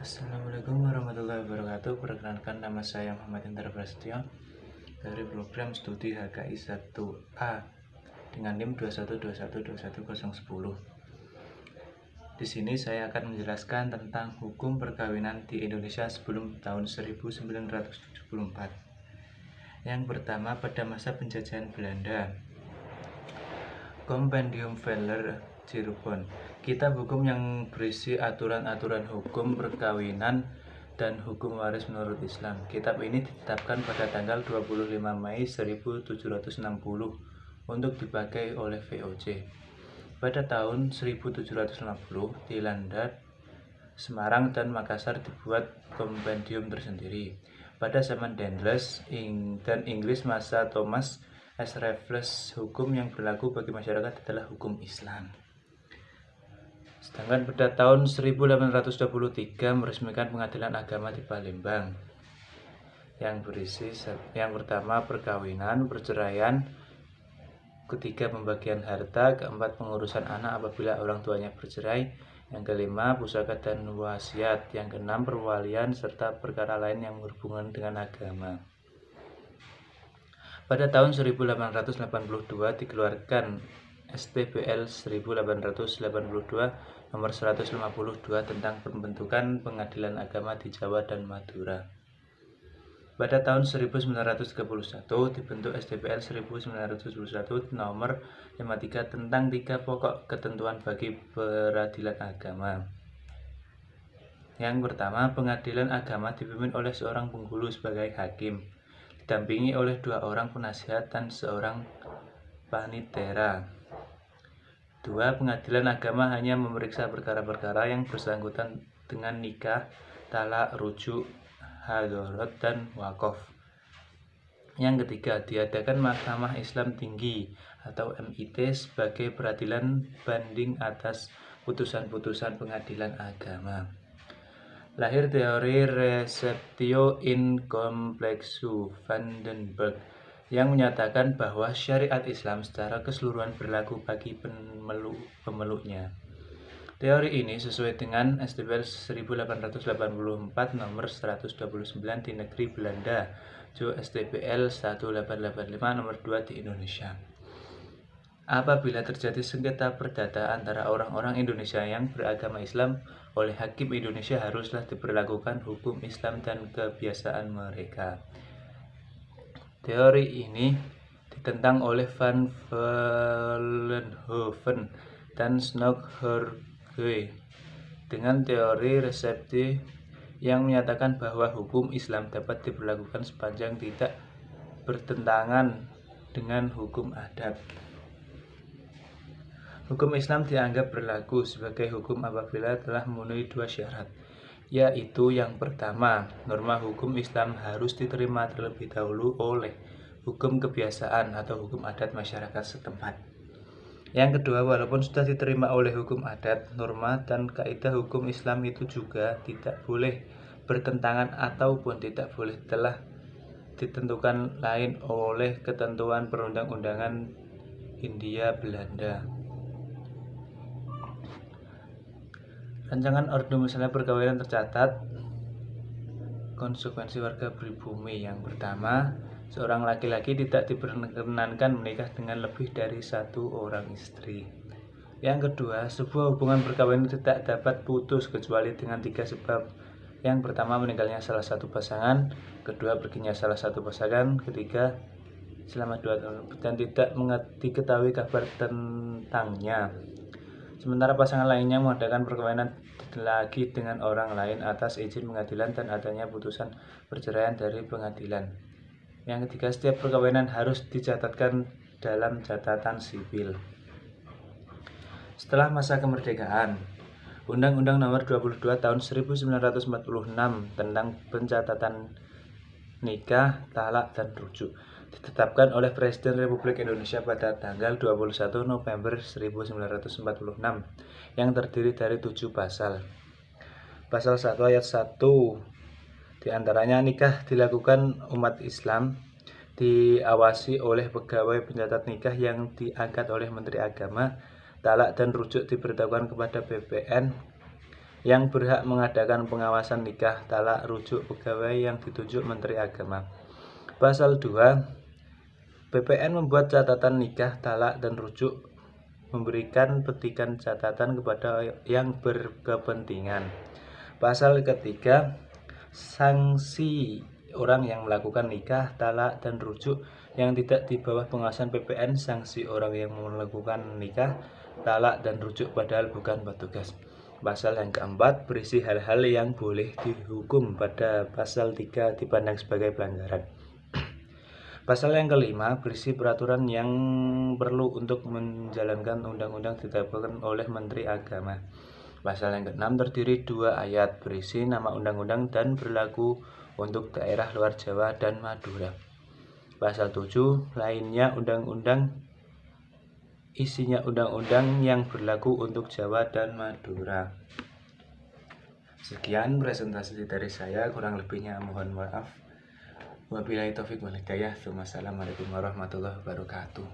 Assalamualaikum warahmatullahi wabarakatuh. Perkenalkan, nama saya Muhammad Indra Prasetyo dari program studi HKI 1A dengan NIM 212121010. Di sini saya akan menjelaskan tentang hukum perkawinan di Indonesia sebelum tahun 1974. Yang pertama, pada masa penjajahan Belanda. Compendium Veller Cirebon, kitab hukum yang berisi aturan-aturan hukum perkawinan dan hukum waris menurut Islam. Kitab ini ditetapkan pada tanggal 25 Mei 1760 untuk dipakai oleh VOC. Pada tahun 1750 di Landad, Semarang dan Makassar dibuat kompendium tersendiri. Pada zaman Dendles dan Inggris masa Thomas S. Raffles, hukum yang berlaku bagi masyarakat adalah hukum Islam. Sedangkan pada tahun 1823 meresmikan pengadilan agama di Palembang yang berisi yang pertama perkawinan, perceraian, ketiga pembagian harta, keempat pengurusan anak apabila orang tuanya bercerai, yang kelima pusaka dan wasiat, yang keenam perwalian serta perkara lain yang berhubungan dengan agama. Pada tahun 1882 dikeluarkan STBL 1882 nomor 152 tentang pembentukan pengadilan agama di Jawa dan Madura. Pada tahun 1931 dibentuk STBL 1921 nomor 53 tentang 3 pokok ketentuan bagi peradilan agama. Yang pertama, pengadilan agama dipimpin oleh seorang penghulu sebagai hakim, didampingi oleh 2 orang penasihat dan seorang panitera. 2. Pengadilan agama hanya memeriksa perkara-perkara yang bersangkutan dengan nikah, talak, rujuk, hadorot, dan wakaf. Yang ketiga, diadakan Mahkamah Islam Tinggi atau MIT sebagai peradilan banding atas putusan-putusan pengadilan agama. Lahir teori receptio in complexu Vandenberg yang menyatakan bahwa syariat Islam secara keseluruhan berlaku bagi pemeluknya. Teori ini sesuai dengan STBL 1884 nomor 129 di negeri Belanda, Jo STBL 1885 nomor 2 di Indonesia. Apabila terjadi sengketa perdata antara orang-orang Indonesia yang beragama Islam, oleh hakim Indonesia haruslah diberlakukan hukum Islam dan kebiasaan mereka. Teori ini ditentang oleh Van Vollenhoven dan Snodgrass dengan teori resepsi yang menyatakan bahwa hukum Islam dapat diberlakukan sepanjang tidak bertentangan dengan hukum adat. Hukum Islam dianggap berlaku sebagai hukum apabila telah memenuhi 2 syarat, yaitu yang pertama, norma hukum Islam harus diterima terlebih dahulu oleh hukum kebiasaan atau hukum adat masyarakat setempat. Yang kedua, walaupun sudah diterima oleh hukum adat, norma dan kaidah hukum Islam itu juga tidak boleh bertentangan ataupun tidak boleh telah ditentukan lain oleh ketentuan perundang-undangan Hindia Belanda. Rancangan Orde Masalah Perkawinan tercatat konsekuensi warga pribumi. Yang pertama, seorang laki-laki tidak diperkenankan menikah dengan lebih dari 1 orang istri. Yang kedua, sebuah hubungan perkawinan tidak dapat putus kecuali dengan 3 sebab. Yang pertama, meninggalnya salah satu pasangan, kedua, perginya salah satu pasangan, ketiga, selama 2 tahun dan tidak diketahui kabar tentangnya. Sementara pasangan lainnya mengadakan perkawinan lagi dengan orang lain atas izin pengadilan dan adanya putusan perceraian dari pengadilan. Yang ketiga, setiap perkawinan harus dicatatkan dalam catatan sipil. Setelah masa kemerdekaan, Undang-Undang Nomor 22 Tahun 1946 tentang pencatatan nikah, talak, dan rujuk ditetapkan oleh Presiden Republik Indonesia pada tanggal 21 November 1946 yang terdiri dari 7 pasal. Pasal 1 ayat 1 diantaranya, nikah dilakukan umat Islam diawasi oleh pegawai pencatat nikah yang diangkat oleh Menteri Agama. Talak dan rujuk diberitahukan kepada BPN yang berhak mengadakan pengawasan nikah, talak, rujuk pegawai yang ditunjuk Menteri Agama. Pasal 2, BPN membuat catatan nikah, talak, dan rujuk, memberikan petikan catatan kepada yang berkepentingan. Pasal ketiga, sanksi orang yang melakukan nikah, talak, dan rujuk yang tidak di bawah pengawasan BPN. Sanksi orang yang melakukan nikah, talak, dan rujuk padahal bukan petugas. Pasal yang keempat berisi hal-hal yang boleh dihukum pada pasal 3 dipandang sebagai pelanggaran. Pasal yang kelima berisi peraturan yang perlu untuk menjalankan undang-undang ditetapkan oleh Menteri Agama. Pasal yang keenam terdiri 2 ayat, berisi nama undang-undang dan berlaku untuk daerah luar Jawa dan Madura. Pasal 7 lainnya undang-undang, isinya undang-undang yang berlaku untuk Jawa dan Madura. Sekian presentasi dari saya, kurang lebihnya mohon maaf. Wabillahi taufik wal hidayah. Wassalamualaikum warahmatullahi wabarakatuh.